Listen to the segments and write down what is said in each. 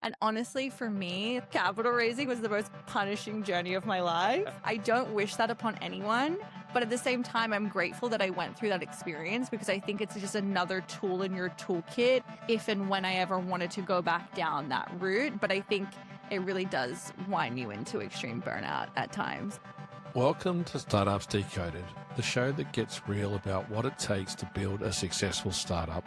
And honestly, for me, capital raising was the most punishing journey of my life. I don't wish that upon anyone, but at the same time, I'm grateful that I went through that experience because I think it's just another tool in your toolkit if and when I ever wanted to go back down that route. But I think it really does wind you into extreme burnout at times. Welcome to Startups Decoded, the show that gets real about what it takes to build a successful startup.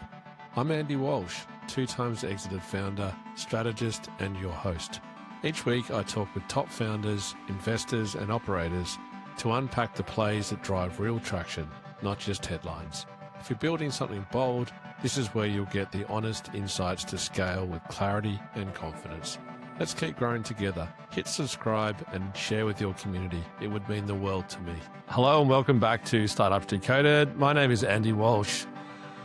I'm Andy Walsh, 2 times exited founder, strategist, and your host. Each week I talk with top founders, investors, and operators to unpack the plays that drive real traction, not just headlines. If you're building something bold, this is where you'll get the honest insights to scale with clarity and confidence. Let's keep growing together. Hit subscribe and share with your community. It would mean the world to me. Hello and welcome back to Startups Decoded. My name is Andy Walsh.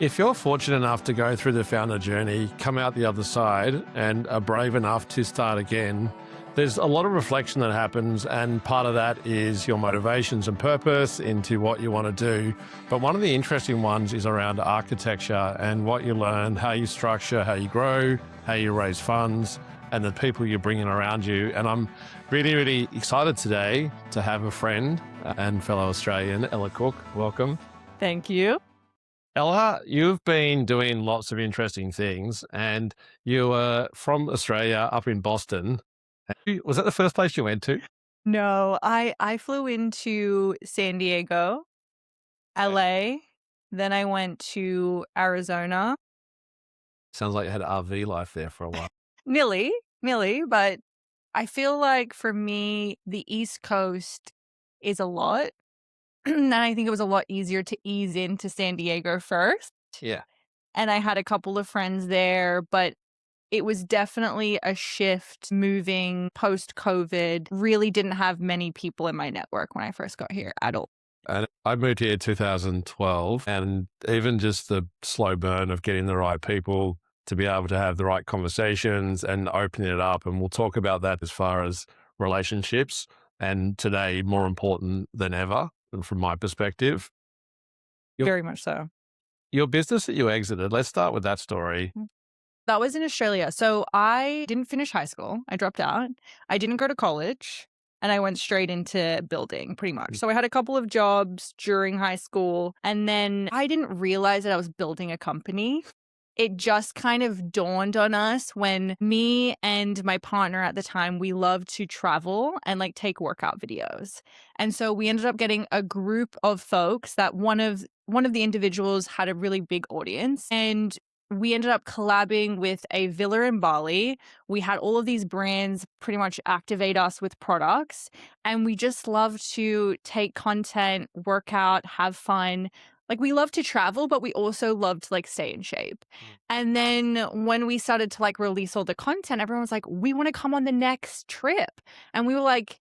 If you're fortunate enough to go through the founder journey, come out the other side, and are brave enough to start again, there's a lot of reflection that happens, and part of that is your motivations and purpose into what you want to do. But one of the interesting ones is around architecture and what you learn, how you structure, how you grow, how you raise funds, and the people you're bringing around you. And I'm really excited today to have a friend and fellow Australian, Ella Cook. Welcome. Thank you. Ella, you've been doing lots of interesting things, and you were from Australia up in Boston. Was that the first place you went to? No, I flew into San Diego, LA, then I went to Arizona. Sounds like you had RV life there for a while. Nearly, but I feel like for me, the East Coast is a lot. And I think it was a lot easier to ease into San Diego first. Yeah. And I had a couple of friends there, but it was definitely a shift moving post-COVID. Really didn't have many people in my network when I first got here at all. And I moved here in 2012, and even just the slow burn of getting the right people to be able to have the right conversations and opening it up. And we'll talk about that as far as relationships. And today, more important than ever, from my perspective. Very much so. Your business that you exited, let's start with that story. That was in Australia. So I didn't finish high school. I dropped out. I didn't go to college. And I went straight into building pretty much. So I had a couple of jobs during high school. And then I didn't realize that I was building a company. It just kind of dawned on us when me and my partner at the time, we loved to travel and like take workout videos. And so we ended up getting a group of folks that one of the individuals had a really big audience, and we ended up collabing with a villa in Bali. We had all of these brands pretty much activate us with products, and we just love to take content, work out, have fun. Like, we love to travel, but we also love to like stay in shape. And then when we started to like release all the content, everyone was like, we want to come on the next trip. And we were like,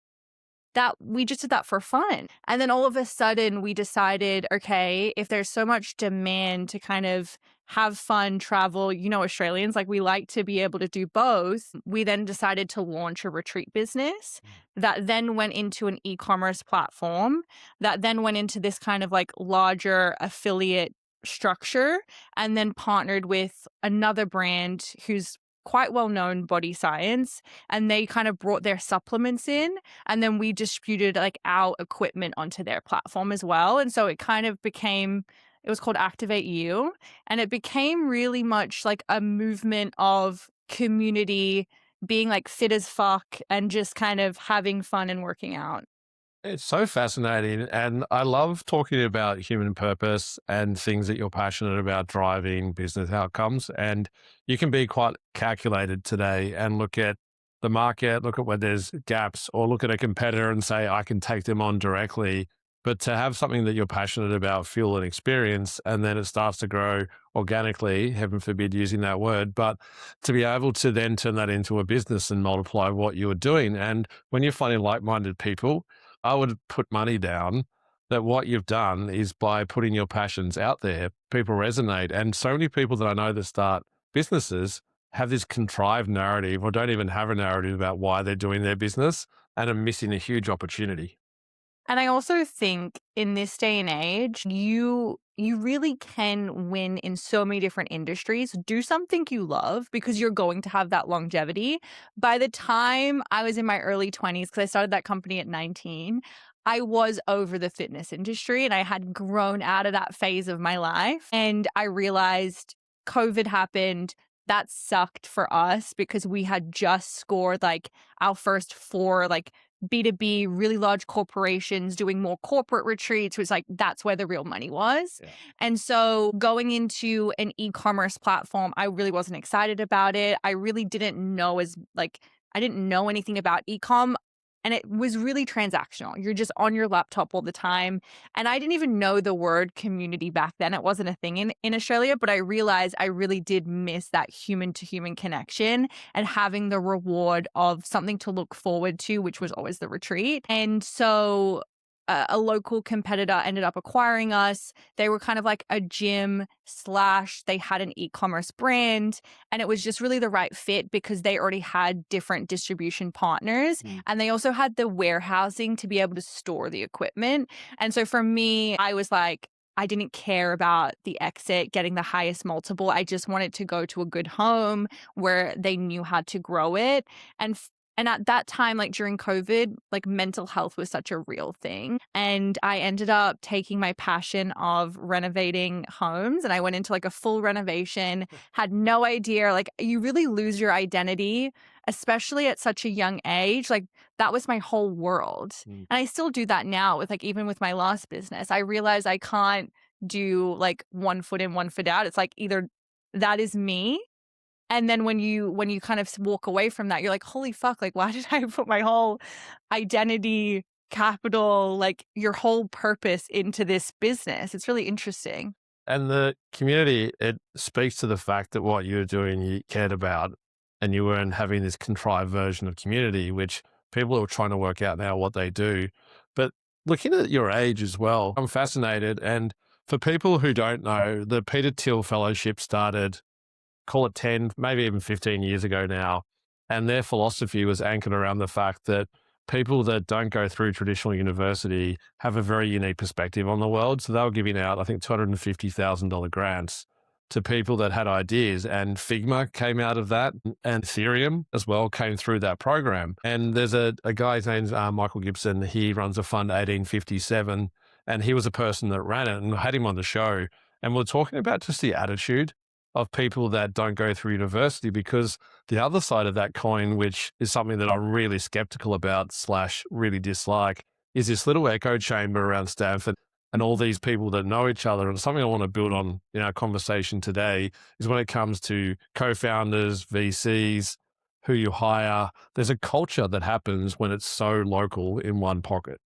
that we just did that for fun. And then all of a sudden we decided, okay, if there's so much demand to kind of have fun, travel, Australians, like, we like to be able to do both. We then decided to launch a retreat business that then went into an e-commerce platform that then went into this kind of like larger affiliate structure, and then partnered with another brand who's quite well known, Body Science, and they kind of brought their supplements in, and then we distributed like our equipment onto their platform as well. And so it kind of became, it was called Activate You, and it became really much like a movement of community being like fit as fuck and just kind of having fun and working out. It's so fascinating. And I love talking about human purpose and things that you're passionate about driving business outcomes. And you can be quite calculated today and look at the market, look at where there's gaps, or look at a competitor and say, I can take them on directly. But to have something that you're passionate about, fuel and experience, and then it starts to grow organically, heaven forbid using that word, but to be able to then turn that into a business and multiply what you're doing. And when you're finding like-minded people, I would put money down that what you've done is by putting your passions out there, people resonate. And so many people that I know that start businesses have this contrived narrative or don't even have a narrative about why they're doing their business and are missing a huge opportunity. And I also think in this day and age, you really can win in so many different industries. Do something you love because you're going to have that longevity. By the time I was in my early 20s, because I started that company at 19, I was over the fitness industry and I had grown out of that phase of my life. And I realized COVID happened. That sucked for us because we had just scored like our first four like B2B, really large corporations doing more corporate retreats was like that's where the real money was. Yeah. And so going into an e-commerce platform, I really wasn't excited about it. I really didn't know as like I didn't know anything about e-com and it was really transactional. You're just on your laptop all the time. And I didn't even know the word community back then. It wasn't a thing in Australia, but I realized I really did miss that human to human connection and having the reward of something to look forward to, which was always the retreat. And so a local competitor ended up acquiring us. They were kind of like a gym slash they had an e-commerce brand and it was just really the right fit because they already had different distribution partners and they also had the warehousing to be able to store the equipment. And so for me, I was like, I didn't care about the exit, getting the highest multiple. I just wanted to go to a good home where they knew how to grow it. And and at that time, like during COVID, like mental health was such a real thing. And I ended up taking my passion of renovating homes and I went into like a full renovation, had no idea. Like you really lose your identity, especially at such a young age. Like that was my whole world. Mm. And I still do that now with like even with my last business. I realize I can't do like one foot in, one foot out. It's like either that is me and then when you kind of walk away from that, you're like, "Holy fuck, like, why did I put my whole identity, capital, like, your whole purpose into this business?" It's really interesting. And the community, it speaks to the fact that what you were doing, you cared about, and you weren't having this contrived version of community, which people are trying to work out now what they do. But looking at your age as well, I'm fascinated. And for people who don't know, the Peter Thiel Fellowship started, call it 10, maybe even 15 years ago now. And their philosophy was anchored around the fact that people that don't go through traditional university have a very unique perspective on the world. So they were giving out, I think, $250,000 grants to people that had ideas. And Figma came out of that, and Ethereum as well came through that program. And there's a guy, his name's Michael Gibson. He runs a fund, 1857, and he was a person that ran it and had him on the show. And we're talking about just the attitude of people that don't go through university, because the other side of that coin, which is something that I'm really skeptical about slash really dislike, is this little echo chamber around Stanford and all these people that know each other. And something I want to build on in our conversation today is when it comes to co-founders, VCs, who you hire, there's a culture that happens when it's so local in one pocket.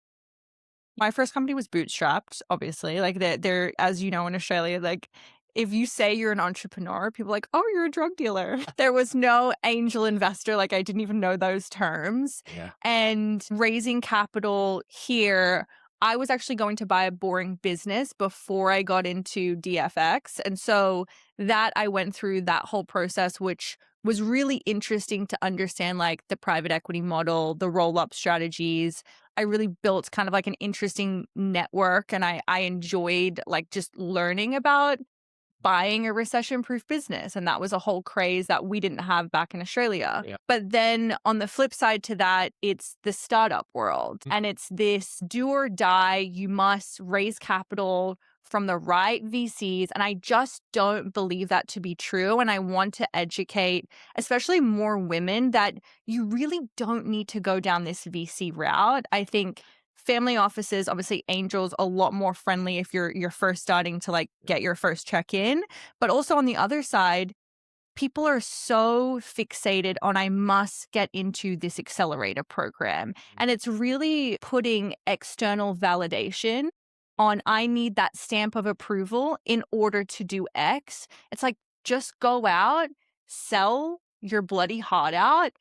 My first company was bootstrapped, obviously. Like they're as you know in Australia, like if you say you're an entrepreneur, people are like, "Oh, you're a drug dealer." There was no angel investor, like I didn't even know those terms. Yeah. And raising capital here, I was actually going to buy a boring business before I got into DFX. And so that I went through that whole process, which was really interesting to understand like the private equity model, the roll-up strategies. I really built kind of like an interesting network and I enjoyed like just learning about buying a recession-proof business, and that was a whole craze that we didn't have back in Australia. Yeah. But then on the flip side to that, it's the startup world, and it's this do or die, you must raise capital from the right VCs, and I just don't believe that to be true, and I want to educate, especially more women, that you really don't need to go down this VC route. I think family offices, obviously angels, a lot more friendly if you're first starting to like get your first check in. But also on the other side, people are so fixated on I must get into this accelerator program. And it's really putting external validation on I need that stamp of approval in order to do X. It's like just go out, sell your bloody heart out,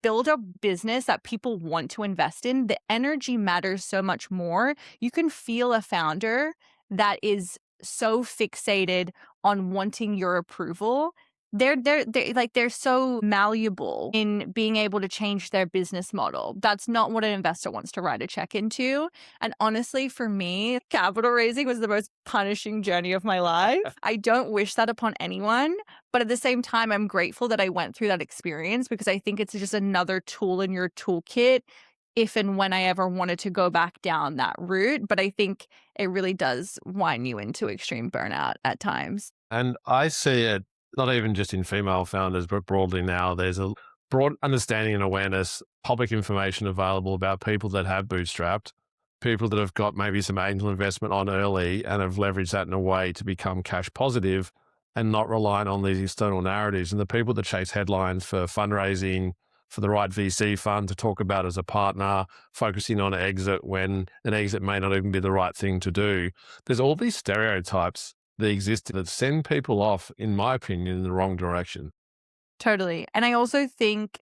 build a business that people want to invest in. The energy matters so much more. You can feel a founder that is so fixated on wanting your approval They're so malleable in being able to change their business model. That's not what an investor wants to write a check into. And honestly, for me, capital raising was the most punishing journey of my life. I don't wish that upon anyone, but at the same time, I'm grateful that I went through that experience because I think it's just another tool in your toolkit if and when I ever wanted to go back down that route. But I think it really does wind you into extreme burnout at times. And I see it not even just in female founders, but broadly now. There's a broad understanding and awareness, public information available about people that have bootstrapped, people that have got maybe some angel investment on early and have leveraged that in a way to become cash positive and not relying on these external narratives. And the people that chase headlines for fundraising, for the right VC fund to talk about as a partner, focusing on exit when an exit may not even be the right thing to do. There's all these stereotypes that exist that send people off, in my opinion, in the wrong direction. Totally. And I also think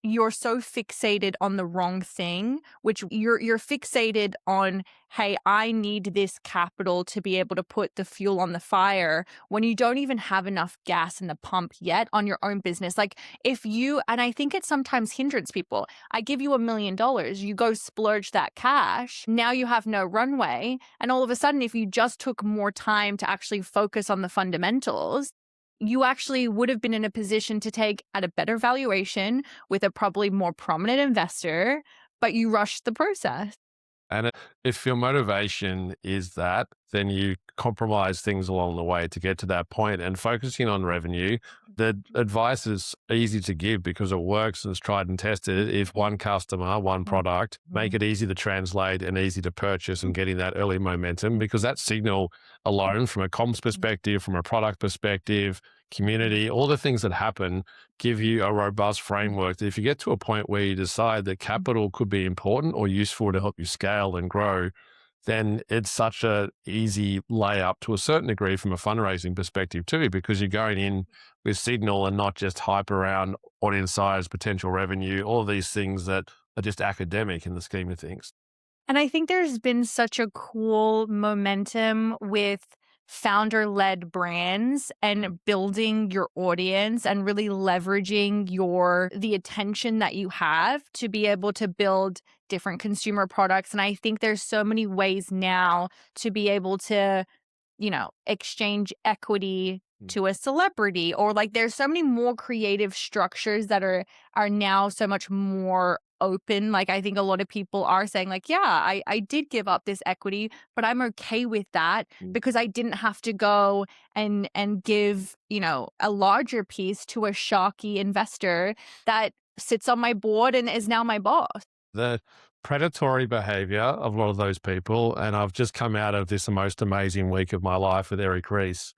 you're so fixated on the wrong thing, which you're fixated on, hey, I need this capital to be able to put the fuel on the fire when you don't even have enough gas in the pump yet on your own business. Like if you, and I think it sometimes hinders people. I give you $1 million, you go splurge that cash. Now you have no runway. And all of a sudden, if you just took more time to actually focus on the fundamentals, you actually would have been in a position to take at a better valuation with a probably more prominent investor, but you rushed the process. And if your motivation is that, then you compromise things along the way to get to that point. And focusing on revenue, the advice is easy to give because it works and it's tried and tested. If one customer, one product, make it easy to translate and easy to purchase and getting that early momentum, because that signal alone from a comms perspective, from a product perspective, community, all the things that happen give you a robust framework that if you get to a point where you decide that capital could be important or useful to help you scale and grow, then it's such a easy layup to a certain degree from a fundraising perspective too, because you're going in with signal and not just hype around audience size, potential revenue, all of these things that are just academic in the scheme of things. And I think there's been such a cool momentum with founder-led brands and building your audience and really leveraging the attention that you have to be able to build different consumer products. And I think there's so many ways now to be able to, exchange equity to a celebrity, or like there's so many more creative structures that are now so much more open. Like I think a lot of people are saying like, yeah, I did give up this equity, but I'm okay with that because I didn't have to go and give, a larger piece to a sharky investor that sits on my board and is now my boss. The predatory behavior of a lot of those people, and I've just come out of this most amazing week of my life with Eric Ries,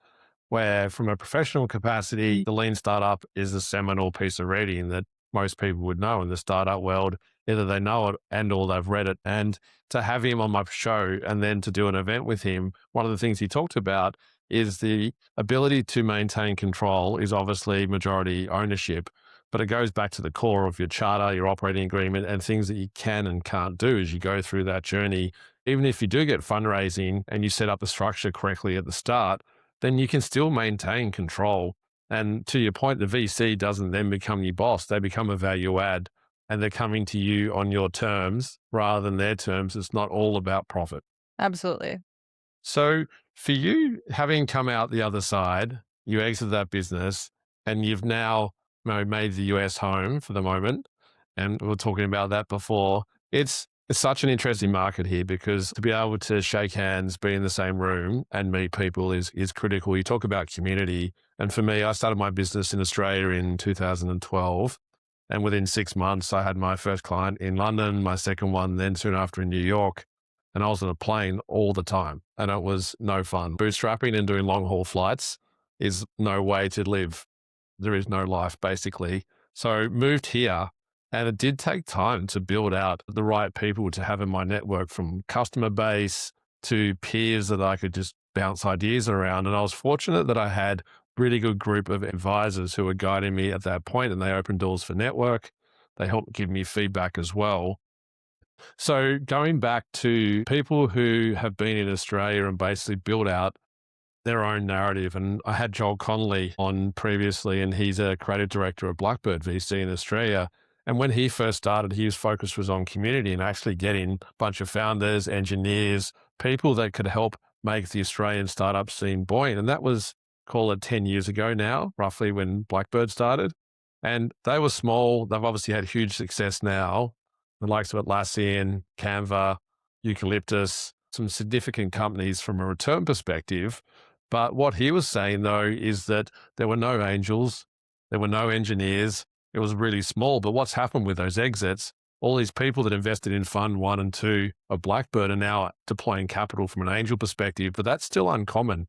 where from a professional capacity, the lean startup is a seminal piece of reading that most people would know in the startup world. Either they know it and or they've read it. And to have him on my show and then to do an event with him, one of the things he talked about is the ability to maintain control is obviously majority ownership, but it goes back to the core of your charter, your operating agreement, and things that you can and can't do as you go through that journey. Even if you do get fundraising and you set up the structure correctly at the start, then you can still maintain control. And to your point, the VC doesn't then become your boss. They become a value add and they're coming to you on your terms rather than their terms. It's not all about profit. Absolutely. So for you, having come out the other side, you exited that business and you've now made the US home for the moment. And we were talking about that before. It's such an interesting market here because to be able to shake hands, be in the same room and meet people is critical. You talk about community. And for me, I started my business in Australia in 2012. And within 6 months, I had my first client in London, my second one then soon after in New York. And I was on a plane all the time and it was no fun. Bootstrapping and doing long haul flights is no way to live. There is no life basically. So moved here. And it did take time to build out the right people to have in my network, from customer base to peers that I could just bounce ideas around. And I was fortunate that I had a really good group of advisors who were guiding me at that point, and they opened doors for network. They helped give me feedback as well. So going back to people who have been in Australia and basically built out their own narrative. And I had Joel Connolly on previously, and he's a creative director of Blackbird VC in Australia. And when he first started, his focus was on community and actually getting a bunch of founders, engineers, people that could help make the Australian startup scene buoyant. And that was, call it 10 years ago now, roughly when Blackbird started. And they were small. They've obviously had huge success now. The likes of Atlassian, Canva, Eucalyptus, some significant companies from a return perspective. But what he was saying, though, is that there were no angels, there were no engineers. It was really small. But what's happened with those exits, all these people that invested in Fund 1 and 2 of Blackbird are now deploying capital from an angel perspective, but that's still uncommon.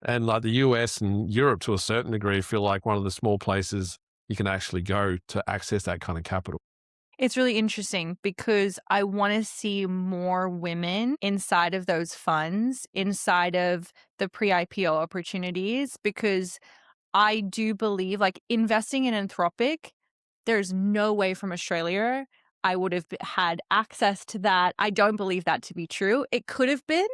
And like the US and Europe, to a certain degree, feel like one of the small places you can actually go to access that kind of capital. It's really interesting because I want to see more women inside of those funds, inside of the pre-IPO opportunities, because I do believe, like, investing in Anthropic, there's no way from Australia I would have had access to that. I don't believe that to be true. It could have been,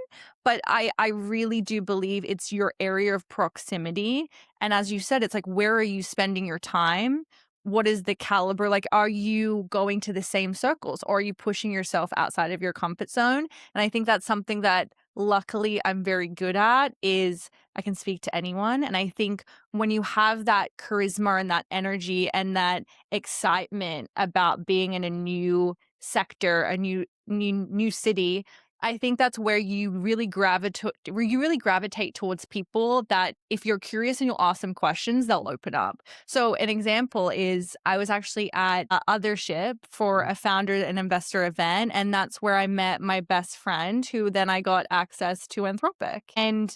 but I really do believe it's your area of proximity. And as you said, it's like, where are you spending your time? What is the caliber? Like, are you going to the same circles, or are you pushing yourself outside of your comfort zone? And I think that's something that luckily I'm very good at, is I can speak to anyone. And I think when you have that charisma and that energy and that excitement about being in a new sector, a new city, I think that's where you really gravitate towards people that, if you're curious and you'll ask them questions, they'll open up. So an example is, I was actually at Othership for a founder and investor event, and that's where I met my best friend, who then I got access to Anthropic. And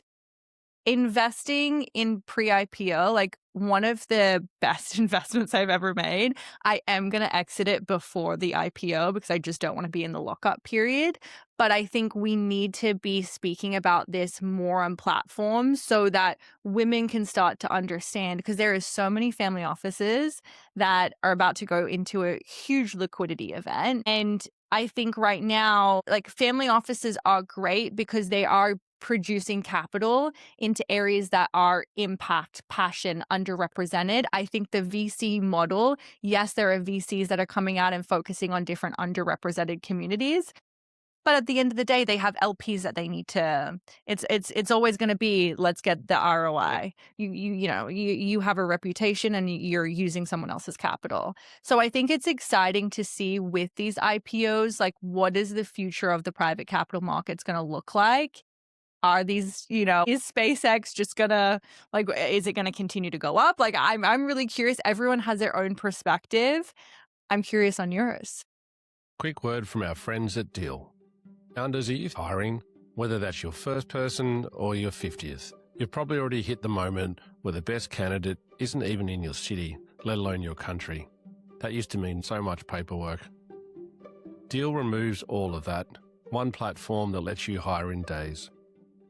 investing in pre-IPO, like, one of the best investments I've ever made. I am going to exit it before the IPO because I just don't want to be in the lockup period. But I think we need to be speaking about this more on platforms so that women can start to understand, because there is so many family offices that are about to go into a huge liquidity event. And I think right now, like, family offices are great because they are producing capital into areas that are impact, passion, underrepresented. I think the VC model, yes, there are VCs that are coming out and focusing on different underrepresented communities, but at the end of the day, they have LPs that they need to. It's always going to be, let's get the ROI. You have a reputation and you're using someone else's capital. So I think it's exciting to see with these IPOs, like, what is the future of the private capital markets going to look like? Are these, is SpaceX just gonna, like, is it gonna continue to go up? Like, I'm really curious. Everyone has their own perspective. I'm curious on yours. Quick word from our friends at Deal. Founders, are you hiring? Whether that's your first person or your 50th, you've probably already hit the moment where the best candidate isn't even in your city, let alone your country. That used to mean so much paperwork. Deal removes all of that. One platform that lets you hire in days.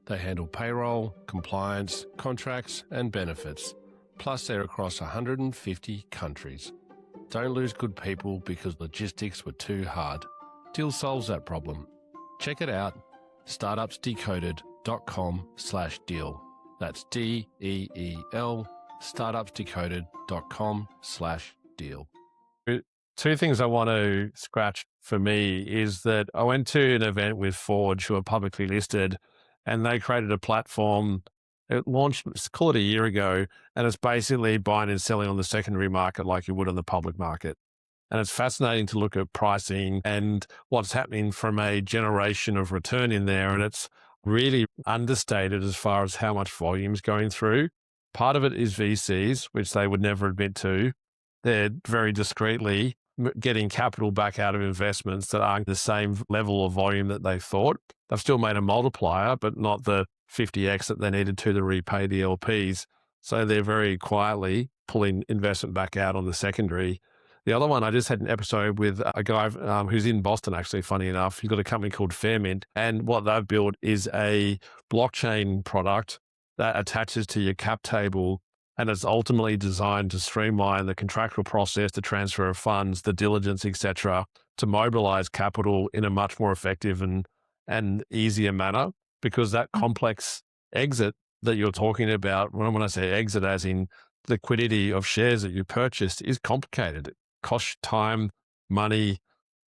They handle payroll, compliance, contracts, and benefits. Plus, they're across 150 countries. Don't lose good people because logistics were too hard. Deal solves that problem. Check it out, startupsdecoded.com/deal. That's DEEL, startupsdecoded.com/deal. Two things I want to scratch for me is that I went to an event with Forge, who are publicly listed, and they created a platform. It launched, call it a year ago, and it's basically buying and selling on the secondary market like you would on the public market. And it's fascinating to look at pricing and what's happening from a generation of return in there. And it's really understated as far as how much volume is going through. Part of it is VCs, which they would never admit to. They're very discreetly getting capital back out of investments that aren't the same level of volume that they thought. They've still made a multiplier, but not the 50x that they needed to repay the LPs. So they're very quietly pulling investment back out on the secondary. The other one, I just had an episode with a guy who's in Boston, actually, funny enough. He's got a company called Fairmint, and what they've built is a blockchain product that attaches to your cap table, and it's ultimately designed to streamline the contractual process, the transfer of funds, the diligence, etc., to mobilize capital in a much more effective and easier manner, because that complex exit that you're talking about, when I say exit, as in liquidity of shares that you purchased, is complicated. It costs time, money,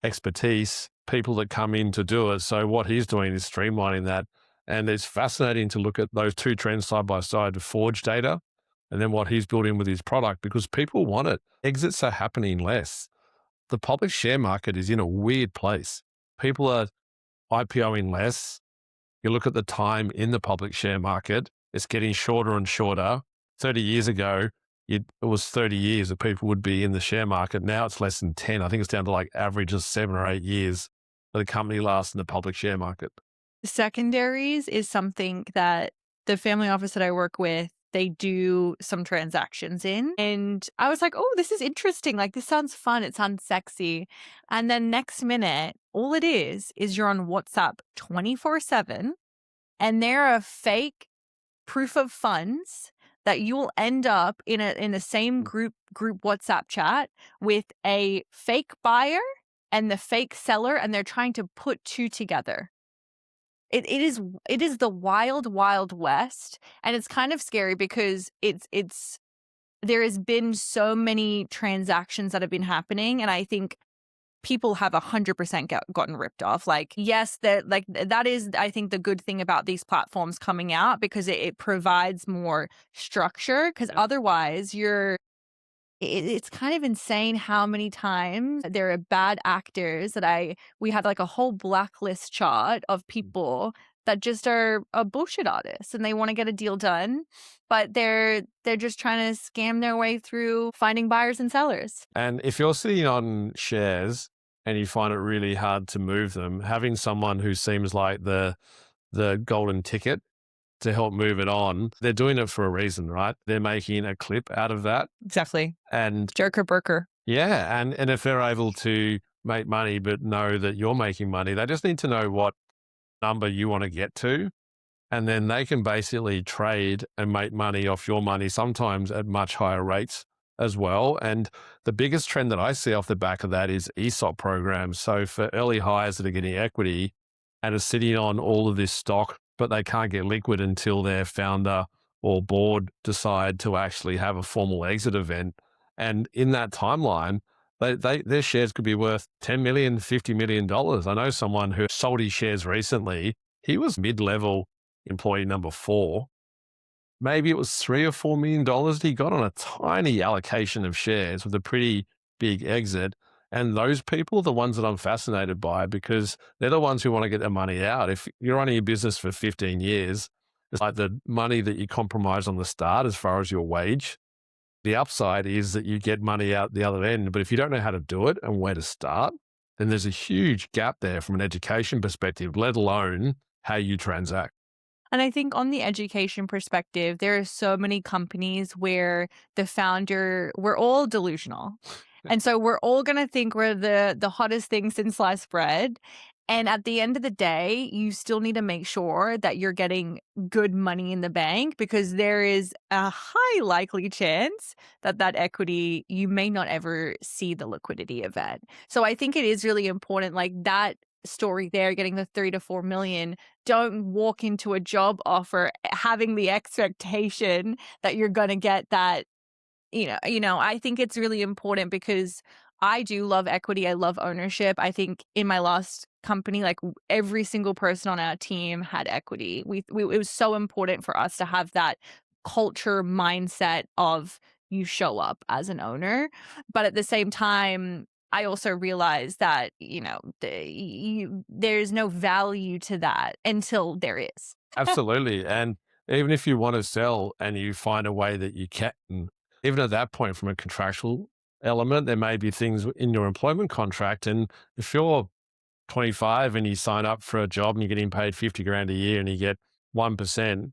expertise, people that come in to do it. So what he's doing is streamlining that. And it's fascinating to look at those two trends side by side, to forge data and then what he's building with his product, because people want it. Exits are happening less. The public share market is in a weird place. People are IPOing less. You look at the time in the public share market, it's getting shorter and shorter. 30 years ago, it was 30 years that people would be in the share market. Now it's less than 10. I think it's down to like average of 7 or 8 years that a company lasts in the public share market. Secondaries is something that the family office that I work with, they do some transactions in. And I was like, oh, this is interesting. Like, this sounds fun. It sounds sexy. And then next minute, all it is you're on WhatsApp 24/7, and they're a fake proof of funds that you will end up in the same group WhatsApp chat with a fake buyer and the fake seller, and they're trying to put two together. It is the wild, wild west, and it's kind of scary because it's there has been so many transactions that have been happening, and I think people have 100% gotten ripped off. Like, yes, that is, I think, the good thing about these platforms coming out, because it provides more structure, because otherwise it's kind of insane how many times there are bad actors that we had like a whole blacklist chart of people that just are bullshit artists, and they want to get a deal done, but they're just trying to scam their way through finding buyers and sellers. And if you're sitting on shares and you find it really hard to move them, having someone who seems like the golden ticket to help move it on, they're doing it for a reason, right? They're making a clip out of that. Exactly. And Jerker Burker. yeah, and if they're able to make money but know that you're making money, they just need to know what number you want to get to. And then they can basically trade and make money off your money, sometimes at much higher rates as well. And the biggest trend that I see off the back of that is ESOP programs. So for early hires that are getting equity and are sitting on all of this stock, but they can't get liquid until their founder or board decide to actually have a formal exit event. And in that timeline, their shares could be worth $10 million, $50 million. I know someone who sold his shares recently. He was mid-level employee number 4. Maybe it was $3 or $4 million he got on a tiny allocation of shares with a pretty big exit. And those people are the ones that I'm fascinated by, because they're the ones who want to get their money out. If you're running a business for 15 years, it's like the money that you compromise on the start as far as your wage. The upside is that you get money out the other end. But if you don't know how to do it and where to start, then there's a huge gap there from an education perspective, let alone how you transact. And I think on the education perspective, there are so many companies where we're all delusional. And so we're all going to think we're the hottest thing since sliced bread. And at the end of the day, you still need to make sure that you're getting good money in the bank, because there is a high likely chance that equity, you may not ever see the liquidity event. So I think it is really important, like that story there, getting the 3 to 4 million. Don't walk into a job offer having the expectation that you're going to get that. I think it's really important, because I do love equity. I love ownership. I think in my last company, like every single person on our team had equity. It was so important for us to have that culture mindset of you show up as an owner. But at the same time, I also realized that, there's no value to that until there is. Absolutely. And even if you want to sell and you find a way that you can, even at that point, from a contractual element, there may be things in your employment contract. And if you're 25 and you sign up for a job and you're getting paid 50 grand a year and you get 1%,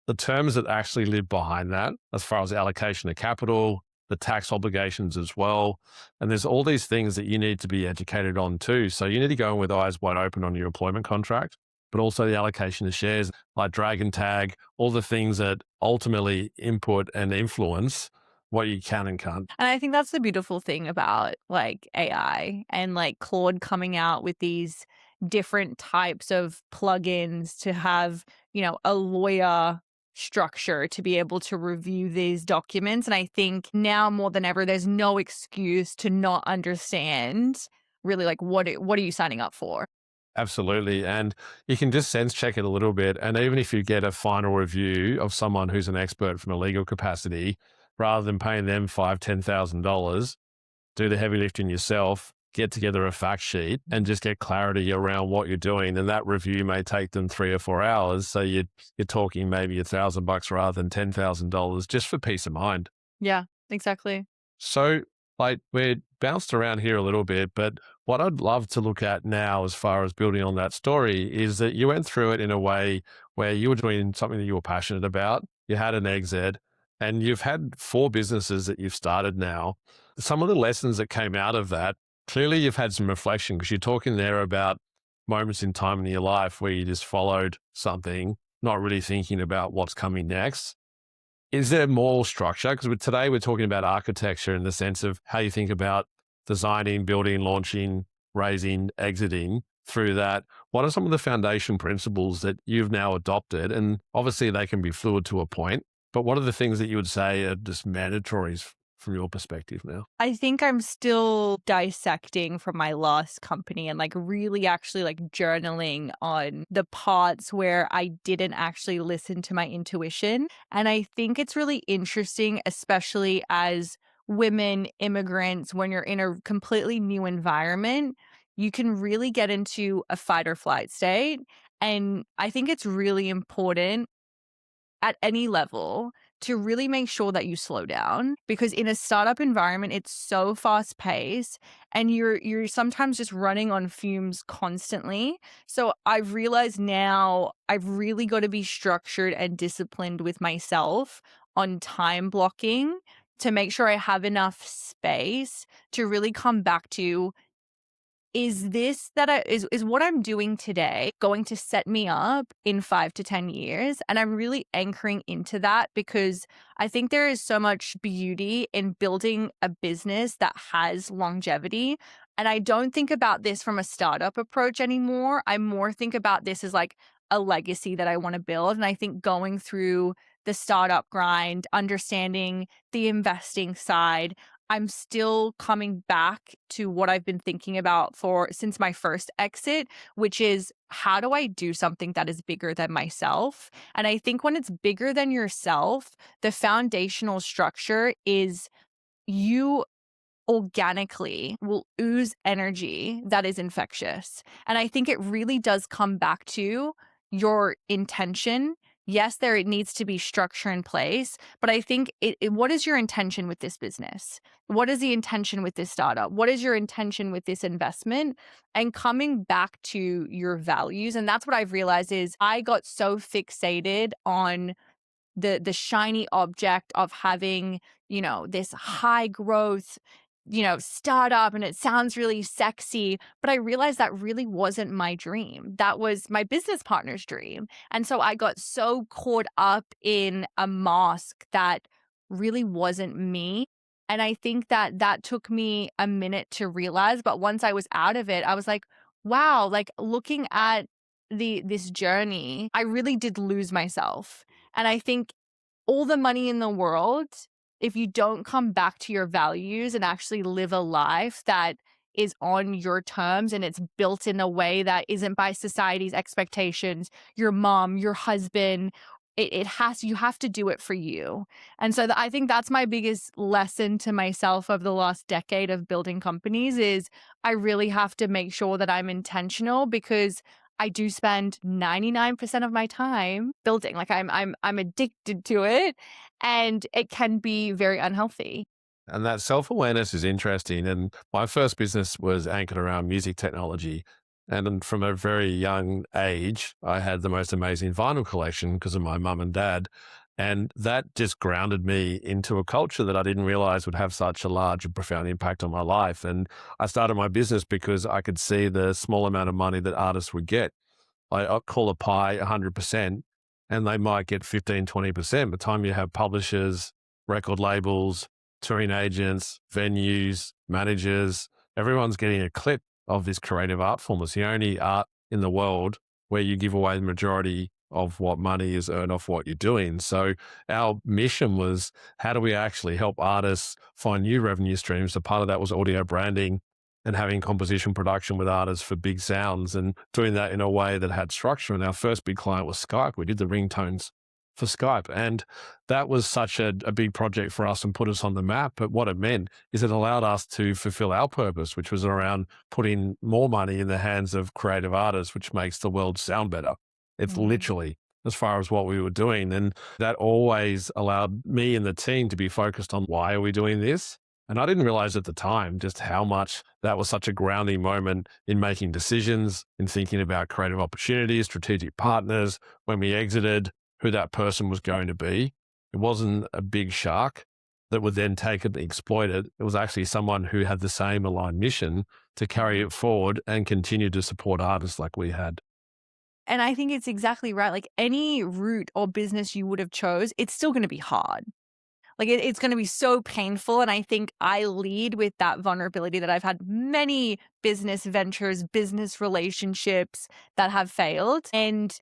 the terms that actually live behind that, as far as allocation of capital, the tax obligations as well. And there's all these things that you need to be educated on too. So you need to go in with eyes wide open on your employment contract, but also the allocation of shares, like Dragon Tag, all the things that ultimately input and influence what you can and can't. And I think that's the beautiful thing about like AI and like Claude coming out with these different types of plugins to have, a lawyer structure to be able to review these documents. And I think now more than ever, there's no excuse to not understand really like what are you signing up for? Absolutely. And you can just sense check it a little bit. And even if you get a final review of someone who's an expert from a legal capacity, rather than paying them five, $10,000, do the heavy lifting yourself, get together a fact sheet and just get clarity around what you're doing. And that review may take them 3 or 4 hours. So you're talking maybe $1,000 rather than $10,000 just for peace of mind. Yeah, exactly. So, like, we're bounced around here a little bit, but what I'd love to look at now, as far as building on that story, is that you went through it in a way where you were doing something that you were passionate about. You had an exit, and you've had 4 businesses that you've started now. Some of the lessons that came out of that, clearly, you've had some reflection because you're talking there about moments in time in your life where you just followed something, not really thinking about what's coming next. Is there more structure? Because today we're talking about architecture in the sense of how you think about designing, building, launching, raising, exiting through that. What are some of the foundation principles that you've now adopted? And obviously they can be fluid to a point, but what are the things that you would say are just mandatories from your perspective now? I think I'm still dissecting from my last company and like really actually like journaling on the parts where I didn't actually listen to my intuition. And I think it's really interesting, especially as women, immigrants, when you're in a completely new environment, you can really get into a fight or flight state. And I think it's really important at any level to really make sure that you slow down because in a startup environment it's so fast paced and you're sometimes just running on fumes constantly. So I've realized now I've really got to be structured and disciplined with myself on time blocking to make sure I have enough space to really come back to, is this that I is what I'm doing today going to set me up in 5 to 10 years? And I'm really anchoring into that because I think there is so much beauty in building a business that has longevity. And I don't think about this from a startup approach anymore. I more think about this as like a legacy that I want to build. And I think going through the startup grind, understanding the investing side, I'm still coming back to what I've been thinking about for since my first exit, which is how do I do something that is bigger than myself? And I think when it's bigger than yourself, the foundational structure is you organically will ooze energy that is infectious. And I think it really does come back to your intention. Yes, there it needs to be structure in place, but I think what is your intention with this business? What is the intention with this startup? What is your intention with this investment? And coming back to your values. And that's what I've realized is I got so fixated on the shiny object of having, this high growth, startup and it sounds really sexy, but I realized that really wasn't my dream. That was my business partner's dream. And so I got so caught up in a mask that really wasn't me. And I think that that took me a minute to realize, but once I was out of it, I was like, wow, like looking at this journey, I really did lose myself. And I think all the money in the world, if you don't come back to your values and actually live a life that is on your terms and it's built in a way that isn't by society's expectations, your mom, your husband, it has, you have to do it for you. And so I think that's my biggest lesson to myself of the last decade of building companies is I really have to make sure that I'm intentional because I do spend 99% of my time building. Like I'm addicted to it and it can be very unhealthy. And that self awareness is interesting. And my first business was anchored around music technology. And then from a very young age, I had the most amazing vinyl collection because of my mum and dad. And that just grounded me into a culture that I didn't realize would have such a large and profound impact on my life. And I started my business because I could see the small amount of money that artists would get. I call a pie 100%, and they might get 15, 20%. By the time you have publishers, record labels, touring agents, venues, managers, everyone's getting a clip of this creative art form. It's the only art in the world where you give away the majority of what money is earned off what you're doing. So our mission was, how do we actually help artists find new revenue streams? So part of that was audio branding and having composition production with artists for big sounds and doing that in a way that had structure. And our first big client was Skype. We did the ringtones for Skype. And that was such a big project for us and put us on the map. But what it meant is it allowed us to fulfill our purpose, which was around putting more money in the hands of creative artists, which makes the world sound better. It's Mm. literally as far as what we were doing. And that always allowed me and the team to be focused on, why are we doing this? And I didn't realize at the time just how much that was such a grounding moment in making decisions, in thinking about creative opportunities, strategic partners, when we exited, who that person was going to be. It wasn't a big shark that would then take it and exploit it. It was actually someone who had the same aligned mission to carry it forward and continue to support artists like we had. And I think it's exactly right. Like any route or business you would have chose, it's still going to be hard. Like it's going to be so painful. And I think I lead with that vulnerability that I've had many business ventures, business relationships that have failed. And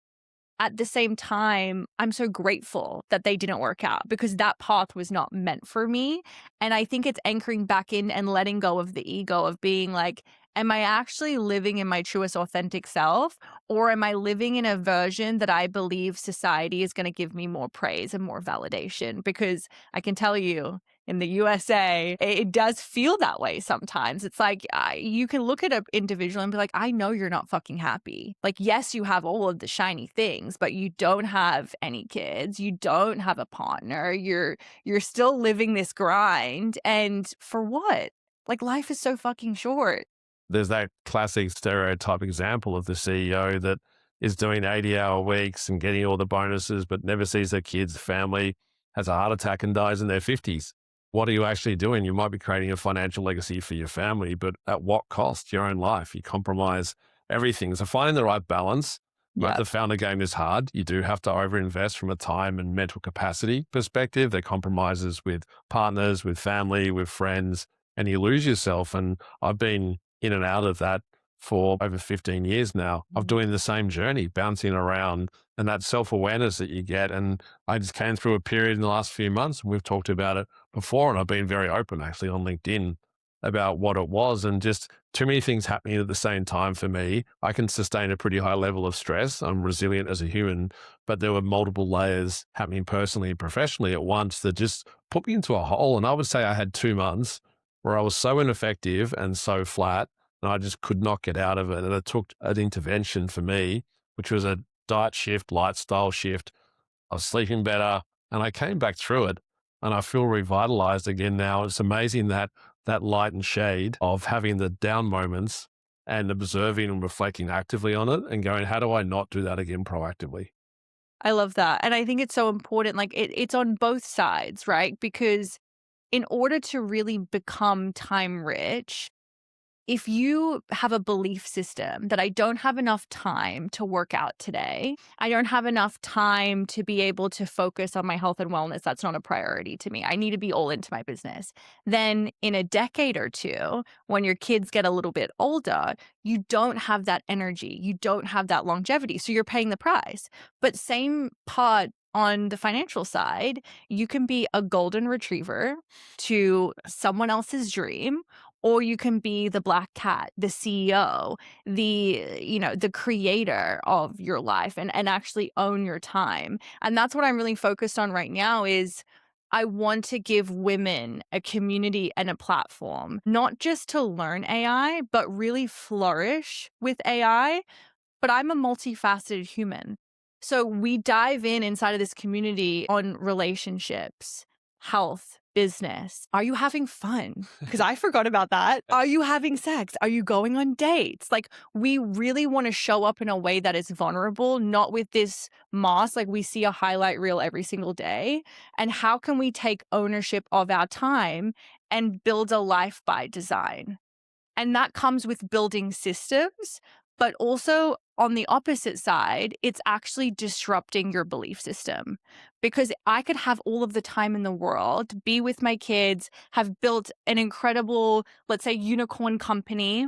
at the same time, I'm so grateful that they didn't work out because that path was not meant for me. And I think it's anchoring back in and letting go of the ego of being like, am I actually living in my truest authentic self? Or am I living in a version that I believe society is going to give me more praise and more validation? Because I can tell you, in the USA, it does feel that way sometimes. It's like you can look at an individual and be like, I know you're not fucking happy. Like, yes, you have all of the shiny things, but you don't have any kids. You don't have a partner. You're still living this grind. And for what? Like, life is so fucking short. There's that classic stereotype example of the CEO that is doing 80-hour weeks and getting all the bonuses, but never sees their kids, family, has a heart attack and dies in their 50s. What are you actually doing? You might be creating a financial legacy for your family, but at what cost? Your own life. You compromise everything. So finding the right balance, right? Yeah. The founder game is hard. You do have to overinvest from a time and mental capacity perspective. There are compromises with partners, with family, with friends, and you lose yourself. And I've been in and out of that for over 15 years now of Mhm. doing the same journey, bouncing around and that self awareness that you get. And I just came through a period in the last few months, and we've talked about it before. And I've been very open actually on LinkedIn about what it was, and just too many things happening at the same time for me. I can sustain a pretty high level of stress. I'm resilient as a human, but there were multiple layers happening personally and professionally at once that just put me into a hole. And I would say I had 2 months where I was so ineffective and so flat, and I just could not get out of it. And it took an intervention for me, which was a diet shift, lifestyle shift. I was sleeping better, and I came back through it, and I feel revitalized again now. It's amazing that that light and shade of having the down moments and observing and reflecting actively on it and going, how do I not do that again proactively? I love that. And I think it's so important. Like it's on both sides, right? Because in order to really become time rich, if you have a belief system that I don't have enough time to work out today, I don't have enough time to be able to focus on my health and wellness, that's not a priority to me. I need to be all into my business. Then in a decade or two, when your kids get a little bit older, you don't have that energy, you don't have that longevity. So you're paying the price. But same part on the financial side, you can be a golden retriever to someone else's dream, or you can be the black cat, the CEO, the creator of your life and actually own your time. And that's what I'm really focused on right now is I want to give women a community and a platform, not just to learn AI, but really flourish with AI. But I'm a multifaceted human. So we dive in inside of this community on relationships, health, business. Are you having fun? Because I forgot about that. Are you having sex? Are you going on dates? Like, we really want to show up in a way that is vulnerable, not with this mask. Like, we see a highlight reel every single day. And how can we take ownership of our time and build a life by design? And that comes with building systems, but also on the opposite side, it's actually disrupting your belief system. Because I could have all of the time in the world, be with my kids, have built an incredible, let's say, unicorn company,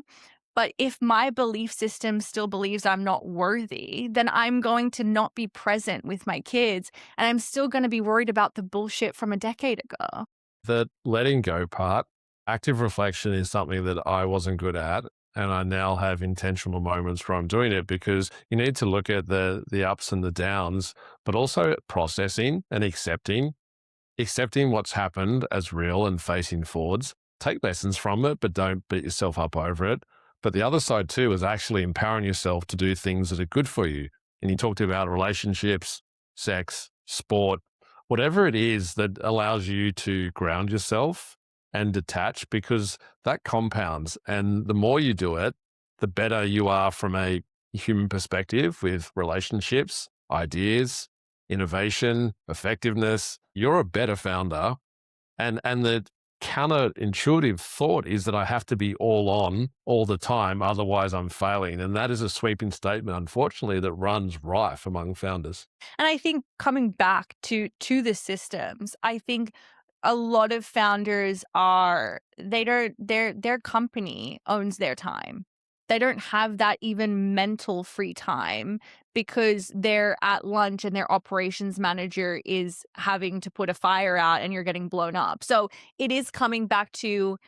But if my belief system still believes I'm not worthy, then I'm going to not be present with my kids, and I'm still going to be worried about the bullshit from a decade ago. The letting go part, active reflection is something that I wasn't good at. And I now have intentional moments where I'm doing it because you need to look at the ups and the downs, but also processing and accepting what's happened as real and facing forwards. Take lessons from it, but don't beat yourself up over it. But the other side too is actually empowering yourself to do things that are good for you. And you talked about relationships, sex, sport, whatever it is that allows you to ground yourself and detach, because that compounds. And the more you do it, the better you are from a human perspective with relationships, ideas, innovation, effectiveness. You're a better founder. And the counterintuitive thought is that I have to be all on all the time, otherwise I'm failing. And that is a sweeping statement, unfortunately, that runs rife among founders. And I think coming back to the systems, I think a lot of founders are they don't their company owns their time. They don't have that even mental free time because they're at lunch and their operations manager is having to put a fire out and you're getting blown up. So it is coming back to,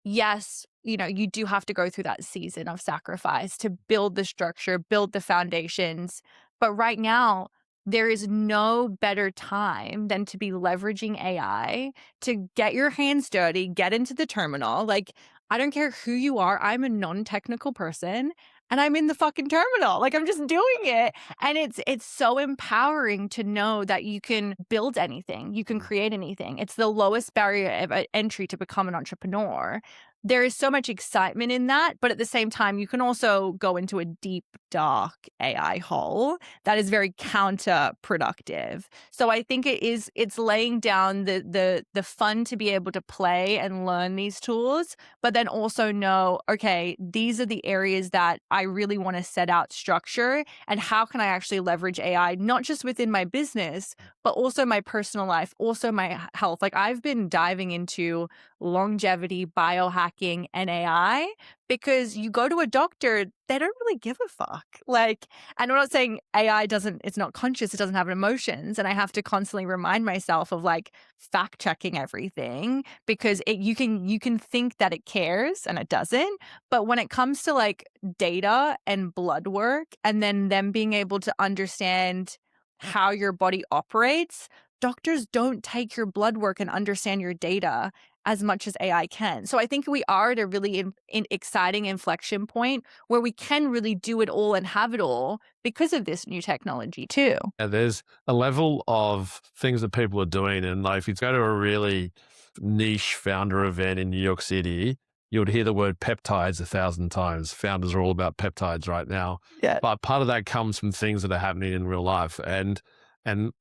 yes, you do have to go through that season of sacrifice to build the structure, build the foundations. But right now, there is no better time than to be leveraging AI to get your hands dirty, get into the terminal. Like, I don't care who you are. I'm a non-technical person and I'm in the fucking terminal. Like, I'm just doing it. And it's so empowering to know that you can build anything, you can create anything. It's the lowest barrier of entry to become an entrepreneur. There is so much excitement in that, but at the same time, you can also go into a deep, dark AI hole that is very counterproductive. So I think it's laying down the fun to be able to play and learn these tools, but then also know, okay, these are the areas that I really want to set out structure, and how can I actually leverage AI not just within my business, but also my personal life, also my health. Like, I've been diving into longevity, biohacking, and AI because you go to a doctor, they don't really give a fuck. Like, and I'm not saying AI it's not conscious, it doesn't have emotions. And I have to constantly remind myself of like fact checking everything because you can think that it cares and it doesn't. But when it comes to like data and blood work and then them being able to understand how your body operates, doctors don't take your blood work and understand your data as much as AI can. So I think we are at a really exciting inflection point where we can really do it all and have it all because of this new technology too. And there's a level of things that people are doing. And like, if you go to a really niche founder event in New York City, you would hear the word peptides 1,000 times. Founders are all about peptides right now. Yeah. But part of that comes from things that are happening in real life. And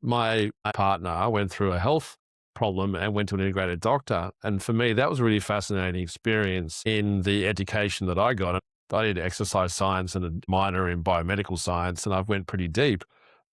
my partner went through a health problem and went to an integrated doctor. And for me, that was a really fascinating experience in the education that I got. I did exercise science and a minor in biomedical science, and I've went pretty deep.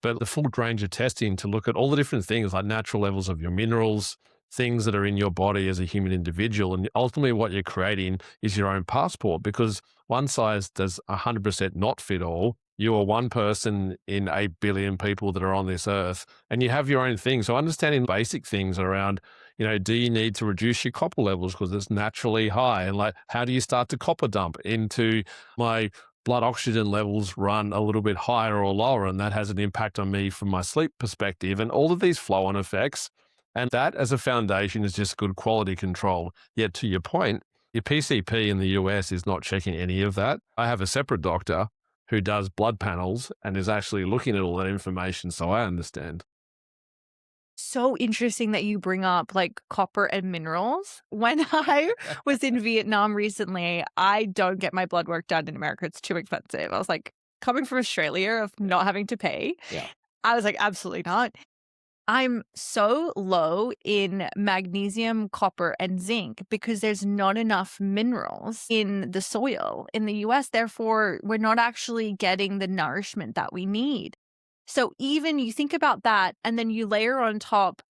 But the full range of testing to look at all the different things like natural levels of your minerals, things that are in your body as a human individual. And ultimately what you're creating is your own passport, because one size does 100% not fit all. You are one person in 8 billion people that are on this earth, and you have your own thing. So understanding basic things around, do you need to reduce your copper levels because it's naturally high? And like, how do you start to copper dump into my blood oxygen levels run a little bit higher or lower? And that has an impact on me from my sleep perspective, and all of these flow on effects. And that as a foundation is just good quality control. Yet to your point, your PCP in the US is not checking any of that. I have a separate doctor who does blood panels and is actually looking at all that information. So I understand. So interesting that you bring up like copper and minerals. When I was in Vietnam recently, I don't get my blood work done in America. It's too expensive. I was like, coming from Australia of not having to pay, Yeah. I was like, absolutely not. I'm so low in magnesium, copper, and zinc because there's not enough minerals in the soil in the US. Therefore, we're not actually getting the nourishment that we need. So even you think about that, and then you layer on top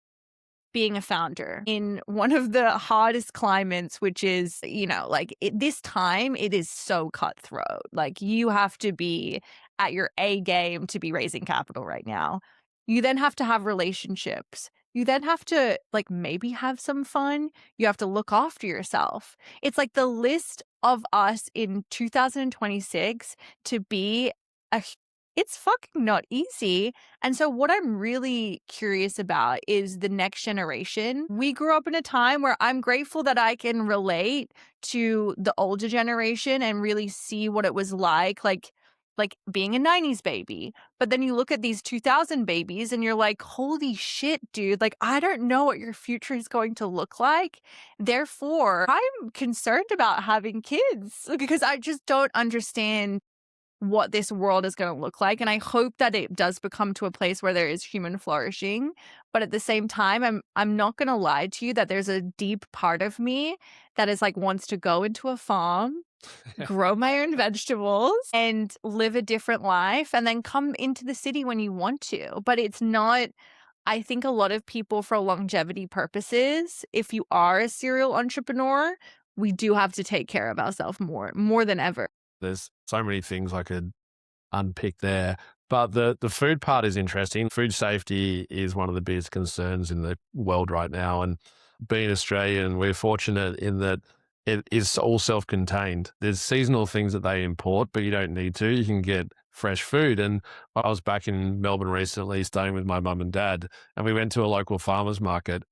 being a founder in one of the hardest climates, which is, this time it is so cutthroat. Like, you have to be at your A game to be raising capital right now. You then have to have relationships. You then have to, like, maybe have some fun. You have to look after yourself. It's like the list of us in 2026 to be a it's fucking not easy. And so what I'm really curious about is the next generation. We grew up in a time where I'm grateful that I can relate to the older generation and really see what it was like being a 90s baby. But then you look at these 2000 babies and you're like, "Holy shit, dude. Like, I don't know what your future is going to look like." Therefore, I'm concerned about having kids because I just don't understand what this world is gonna look like, and I hope that it does become to a place where there is human flourishing, but at the same time, I'm not gonna lie to you that there's a deep part of me that is, like, wants to go into a farm, grow my own vegetables, and live a different life, and then come into the city when you want to, but it's not. I think a lot of people, for longevity purposes, if you are a serial entrepreneur, we do have to take care of ourselves more than ever. There's so many things I could unpick there. But the food part is interesting. Food safety is one of the biggest concerns in the world right now. And being Australian, we're fortunate in that it is all self-contained. There's seasonal things that they import, but you don't need to. You can get fresh food. And I was back in Melbourne recently staying with my mum and dad, and we went to a local farmer's market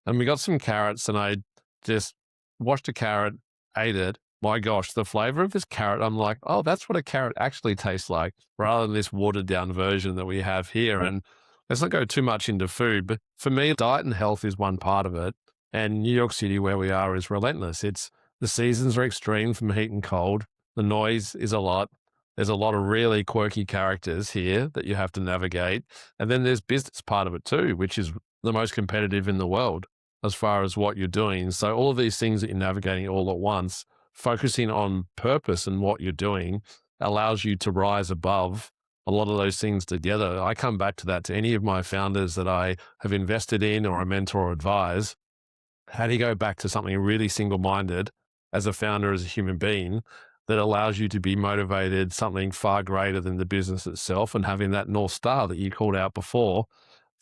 and we got some carrots, and I just washed a carrot, ate it. My gosh, the flavor of this carrot, I'm like, oh, that's what a carrot actually tastes like, rather than this watered down version that we have here. And let's not go too much into food, but for me, diet and health is one part of it. And New York City, where we are, is relentless. It's the seasons are extreme from heat and cold. The noise is a lot. There's a lot of really quirky characters here that you have to navigate. And then there's business part of it too, which is the most competitive in the world as far as what you're doing. So all of these things that you're navigating all at once, focusing on purpose and what you're doing allows you to rise above a lot of those things together. I come back to that to any of my founders that I have invested in or I mentor or advise. How do you go back to something really single minded as a founder, as a human being, that allows you to be motivated, something far greater than the business itself, and having that North Star that you called out before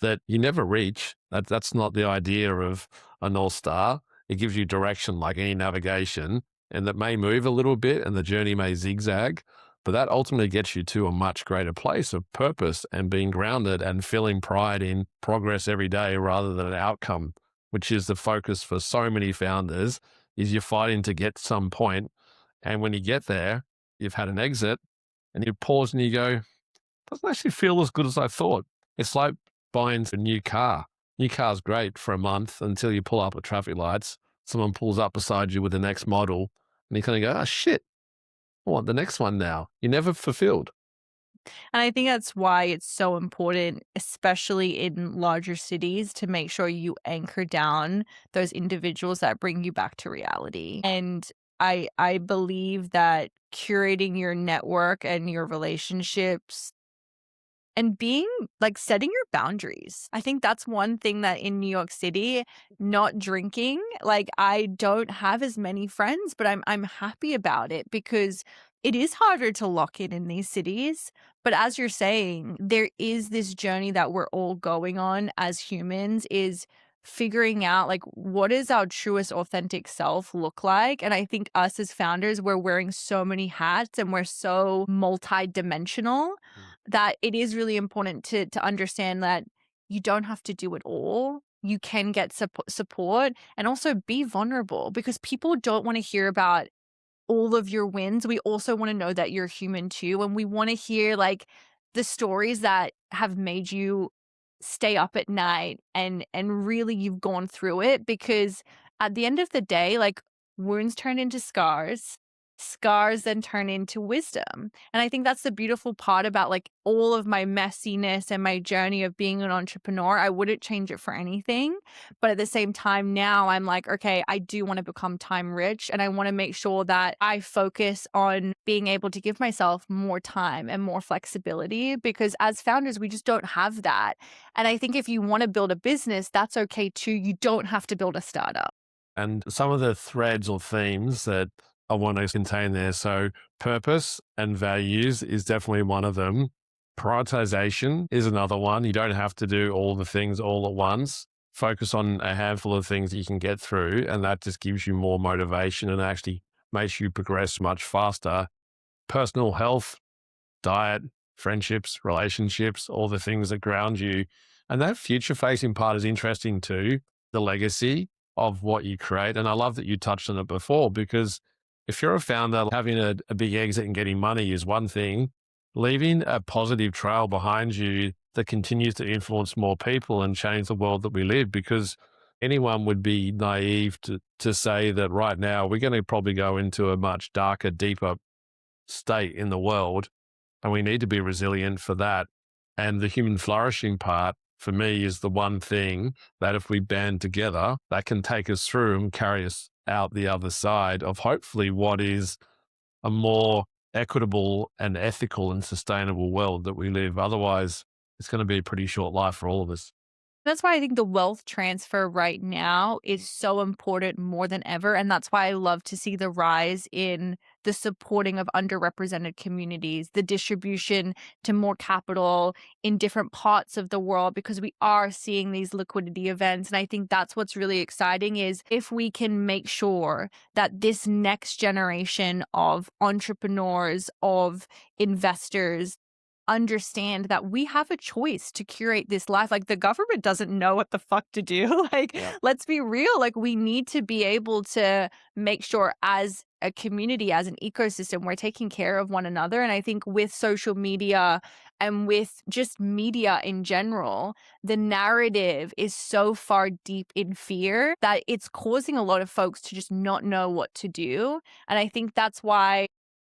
that you never reach? That's not the idea of a North Star. It gives you direction like any navigation, and that may move a little bit and the journey may zigzag, but that ultimately gets you to a much greater place of purpose and being grounded and feeling pride in progress every day rather than an outcome, which is the focus for so many founders. Is you're fighting to get to some point, and when you get there, you've had an exit and you pause and you go, doesn't actually feel as good as I thought. It's like buying a new car. New car's great for a month until you pull up at traffic lights. Someone pulls up beside you with the next model, and you kind of go, oh shit, I want the next one now. You're never fulfilled. And I think that's why it's so important, especially in larger cities, to make sure you anchor down those individuals that bring you back to reality. And I believe that curating your network and your relationships and being like setting your boundaries. I think that's one thing that in New York City, not drinking, like I don't have as many friends, but I'm happy about it because it is harder to lock in these cities. But as you're saying, there is this journey that we're all going on as humans is figuring out like what does our truest authentic self look like. And I think us as founders, we're wearing so many hats and we're so multi-dimensional Mm. that it is really important to understand that you don't have to do it all. You can get support and also be vulnerable because people don't want to hear about all of your wins. We also want to know that you're human too. And we want to hear like the stories that have made you stay up at night and really you've gone through it because at the end of the day, like wounds turn into scars scars then turn into wisdom. And I think that's the beautiful part about like all of my messiness and my journey of being an entrepreneur. I wouldn't change it for anything. But at the same time, now I'm like, okay, I do want to become time rich and I want to make sure that I focus on being able to give myself more time and more flexibility because as founders, we just don't have that. And I think if you want to build a business, that's okay too. You don't have to build a startup. And some of the threads or themes that I want to contain there. So, purpose and values is definitely one of them. Prioritization is another one. You don't have to do all the things all at once. Focus on a handful of things that you can get through, and that just gives you more motivation and actually makes you progress much faster. Personal health, diet, friendships, relationships, all the things that ground you. And that future facing part is interesting too, the legacy of what you create. And I love that you touched on it before because if you're a founder, having a big exit and getting money is one thing. Leaving a positive trail behind you that continues to influence more people and change the world that we live because anyone would be naive to say that right now we're going to probably go into a much darker, deeper state in the world and we need to be resilient for that. And the human flourishing part for me is the one thing that if we band together, that can take us through and carry us out the other side of hopefully what is a more equitable and ethical and sustainable world that we live. Otherwise, it's going to be a pretty short life for all of us. That's why I think the wealth transfer right now is so important more than ever. And that's why I love to see the rise in the supporting of underrepresented communities, the distribution to more capital in different parts of the world, because we are seeing these liquidity events. And I think that's what's really exciting is if we can make sure that this next generation of entrepreneurs, of investors, understand that we have a choice to curate this life. Like the government doesn't know what the fuck to do. Like, Yeah. let's be real. Like, we need to be able to make sure as a community, as an ecosystem, we're taking care of one another. And I think with social media and with just media in general, the narrative is so far deep in fear that it's causing a lot of folks to just not know what to do. And I think that's why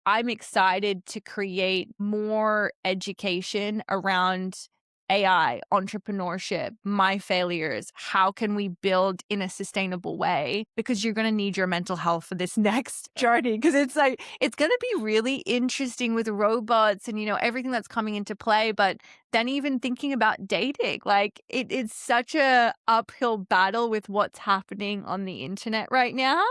I'm excited to create more education around AI, entrepreneurship, my failures. How can we build in a sustainable way? Because you're going to need your mental health for this next journey. Because it's like, it's going to be really interesting with robots and, everything that's coming into play. But then even thinking about dating, like it's such a uphill battle with what's happening on the internet right now.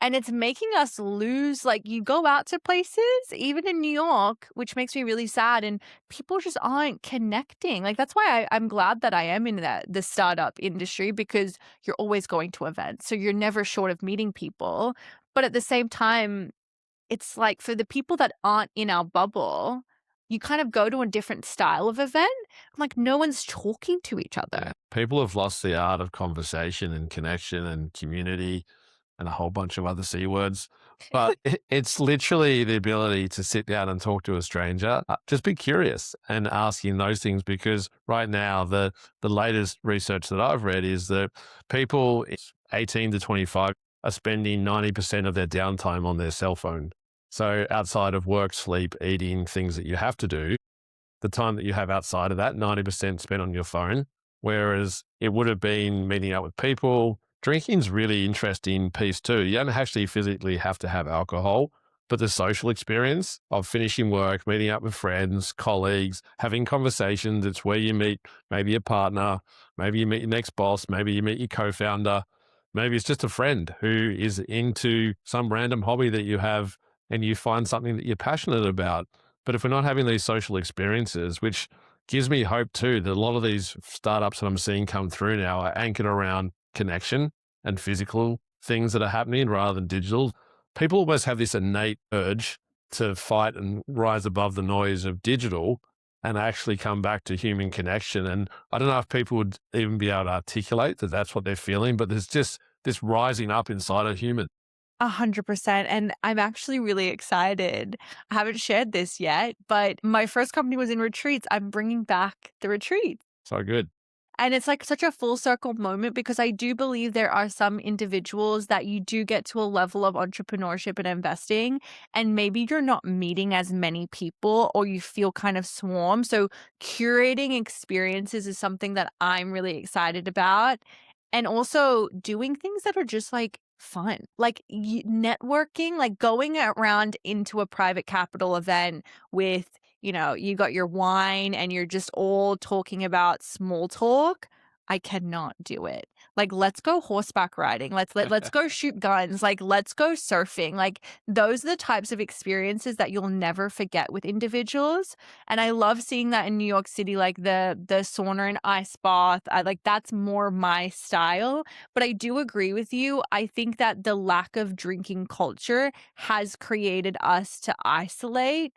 And it's making us lose like, you go out to places, even in New York, which makes me really sad, and people just aren't connecting. Like, that's why I'm glad that I am in the startup industry because you're always going to events, so you're never short of meeting people. But at the same time, it's like for the people that aren't in our bubble, you kind of go to a different style of event, like, no one's talking to each other. Yeah. People have lost the art of conversation and connection and community and a whole bunch of other C words. But it's literally the ability to sit down and talk to a stranger. Just be curious and asking those things because right now, the latest research that I've read is that people 18 to 25 are spending 90% of their downtime on their cell phone. So outside of work, sleep, eating, things that you have to do, the time that you have outside of that, 90% spent on your phone, whereas it would have been meeting up with people. Drinking's really interesting piece too. You don't actually physically have to have alcohol, but the social experience of finishing work, meeting up with friends, colleagues, having conversations, it's where you meet maybe a partner, maybe you meet your next boss, maybe you meet your co-founder, maybe it's just a friend who is into some random hobby that you have and you find something that you're passionate about. But if we're not having these social experiences, which gives me hope too, that a lot of these startups that I'm seeing come through now are anchored around connection and physical things that are happening rather than digital. People almost have this innate urge to fight and rise above the noise of digital and actually come back to human connection. And I don't know if people would even be able to articulate that that's what they're feeling, but there's just this rising up inside a human. 100%. And I'm actually really excited. I haven't shared this yet, but my first company was in retreats. I'm bringing back the retreat. So good. And it's like such a full circle moment because I do believe there are some individuals that you do get to a level of entrepreneurship and investing, and maybe you're not meeting as many people or you feel kind of swarmed. So, curating experiences is something that I'm really excited about. And also doing things that are just like fun, like networking, like going around into a private capital event with, you got your wine and you're just all talking about small talk. I cannot do it. Like, let's go horseback riding. Let's go shoot guns. Like, let's go surfing. Like, those are the types of experiences that you'll never forget with individuals. And I love seeing that in New York City, like the sauna and ice bath. I like that's more my style. But I do agree with you. I think that the lack of drinking culture has created us to isolate.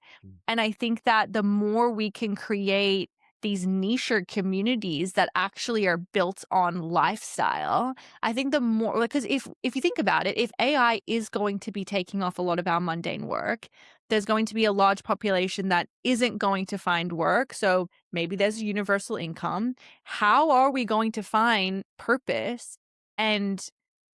And I think that the more we can create these niche communities that actually are built on lifestyle, I think the more, because if you think about it, if AI is going to be taking off a lot of our mundane work, there's going to be a large population that isn't going to find work. So maybe there's universal income. How are we going to find purpose and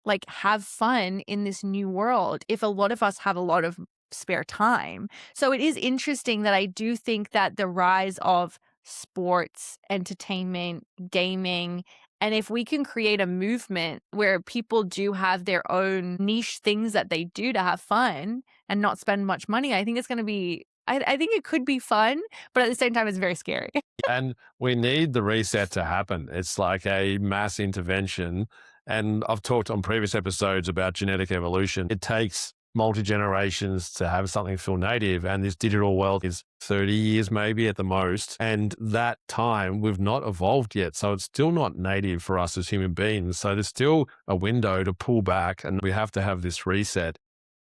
like have fun in this new world if a lot of us have a lot of spare time? So it is interesting that I do think that the rise of sports, entertainment, gaming, and if we can create a movement where people do have their own niche things that they do to have fun and not spend much money, I think it's going to be, I think it could be fun, but at the same time, it's very scary. And we need the reset to happen. It's like a mass intervention. And I've talked on previous episodes about genetic evolution. It takes multi-generations to have something feel native. And this digital world is 30 years maybe at the most. And that time we've not evolved yet. So it's still not native for us as human beings. So there's still a window to pull back and we have to have this reset.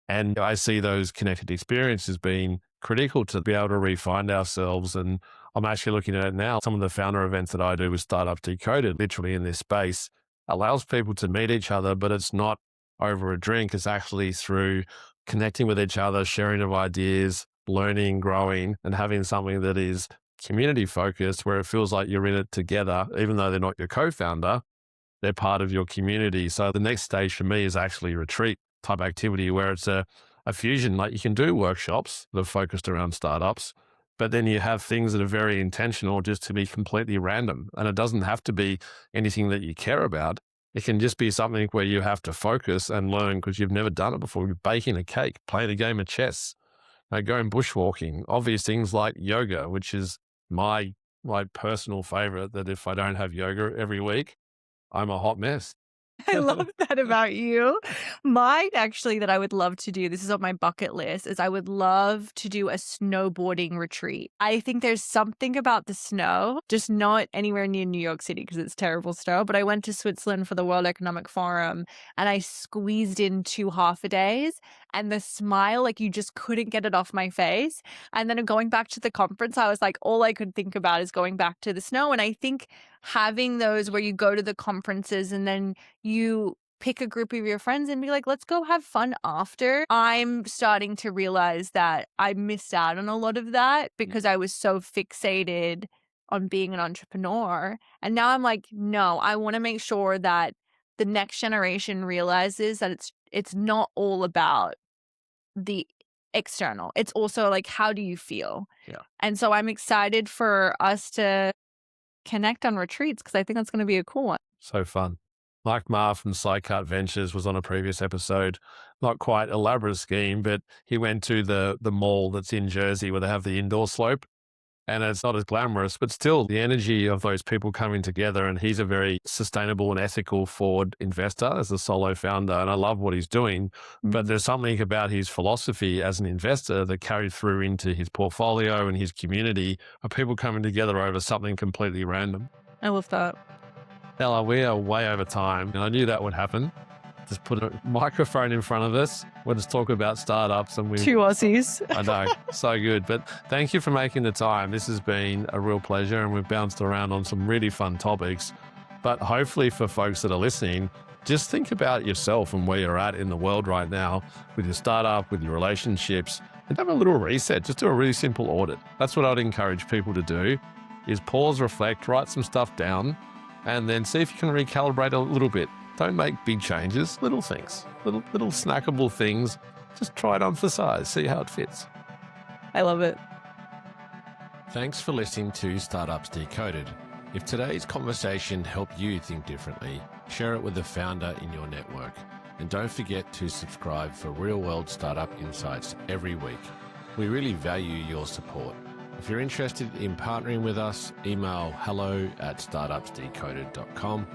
And I see those connected experiences being critical to be able to refine ourselves. And I'm actually looking at it now. Some of the founder events that I do with Startups Decoded, literally in this space, allows people to meet each other, but it's not over a drink. It's actually through connecting with each other, sharing of ideas, learning, growing, and having something that is community focused where it feels like you're in it together, even though they're not your co-founder, they're part of your community. So the next stage for me is actually a retreat type activity where it's a fusion. Like you can do workshops that are focused around startups, but then you have things that are very intentional just to be completely random. And it doesn't have to be anything that you care about. It can just be something where you have to focus and learn because you've never done it before. You're baking a cake, playing a game of chess, going bushwalking, obvious things like yoga, which is my personal favorite, that if I don't have yoga every week, I'm a hot mess. I love that about you. Mine actually that I would love to do, this is on my bucket list, is I would love to do a snowboarding retreat. I think there's something about the snow, just not anywhere near New York City because it's terrible snow, but I went to Switzerland for the World Economic Forum and I squeezed in 2 half a days and the smile, like you just couldn't get it off my face. And then going back to the conference, I was like, all I could think about is going back to the snow. And I think having those where you go to the conferences and then you pick a group of your friends and be like, let's go have fun after. I'm starting to realize that I missed out on a lot of that because I was so fixated on being an entrepreneur. And now I'm like, no, I want to make sure that the next generation realizes that it's not all about the external. It's also like, how do you feel? Yeah. And so I'm excited for us to connect on retreats because I think that's going to be a cool one. So fun. Mike Marr from Sidecart Ventures was on a previous episode. Not quite elaborate scheme, but he went to the mall that's in Jersey where they have the indoor slope. And it's not as glamorous, but still the energy of those people coming together. And he's a very sustainable and ethical forward investor as a solo founder. And I love what he's doing. But there's something about his philosophy as an investor that carried through into his portfolio and his community of people coming together over something completely random. I love that. Ella, we are way over time. And I knew that would happen. Just put a microphone in front of us. We'll just talk about startups and 2 Aussies. I know, so good. But thank you for making the time. This has been a real pleasure and we've bounced around on some really fun topics. But hopefully for folks that are listening, just think about yourself and where you're at in the world right now with your startup, with your relationships, and have a little reset. Just do a really simple audit. That's what I'd encourage people to do is pause, reflect, write some stuff down, and then see if you can recalibrate a little bit. Don't make big changes, little things, little snackable things. Just try it on for size, see how it fits. I love it. Thanks for listening to Startups Decoded. If today's conversation helped you think differently, share it with a founder in your network. And don't forget to subscribe for real-world startup insights every week. We really value your support. If you're interested in partnering with us, email hello@startupsdecoded.com.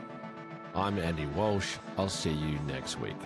I'm Andy Walsh. I'll see you next week.